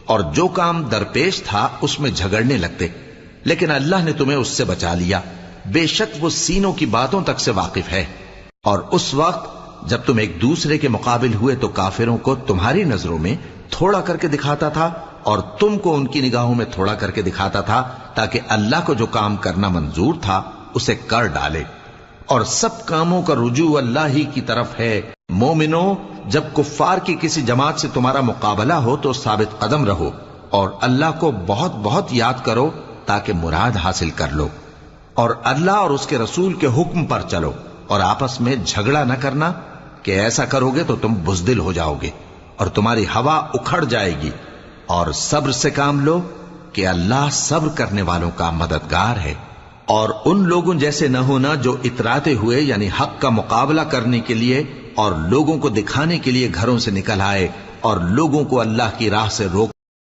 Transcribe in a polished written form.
اور جو کام درپیش تھا اس میں جھگڑنے لگتے، لیکن اللہ نے تمہیں اس سے بچا لیا، بے شک وہ سینوں کی باتوں تک سے واقف ہے۔ اور اس وقت جب تم ایک دوسرے کے مقابل ہوئے تو کافروں کو تمہاری نظروں میں تھوڑا کر کے دکھاتا تھا اور تم کو ان کی نگاہوں میں تھوڑا کر کے دکھاتا تھا، تاکہ اللہ کو جو کام کرنا منظور تھا اسے کر ڈالے، اور سب کاموں کا رجوع اللہ ہی کی طرف ہے۔ مومنو، جب کفار کی کسی جماعت سے تمہارا مقابلہ ہو تو ثابت قدم رہو اور اللہ کو بہت بہت یاد کرو تاکہ مراد حاصل کر لو، اور اللہ اور اس کے رسول کے حکم پر چلو، اور آپس میں جھگڑا نہ کرنا کہ ایسا کرو گے تو تم بزدل ہو جاؤ گے اور تمہاری ہوا اکھڑ جائے گی، اور صبر سے کام لو کہ اللہ صبر کرنے والوں کا مددگار ہے۔ اور ان لوگوں جیسے نہ ہونا جو اتراتے ہوئے یعنی حق کا مقابلہ کرنے کے لیے اور لوگوں کو دکھانے کے لیے گھروں سے نکل آئے اور لوگوں کو اللہ کی راہ سے روک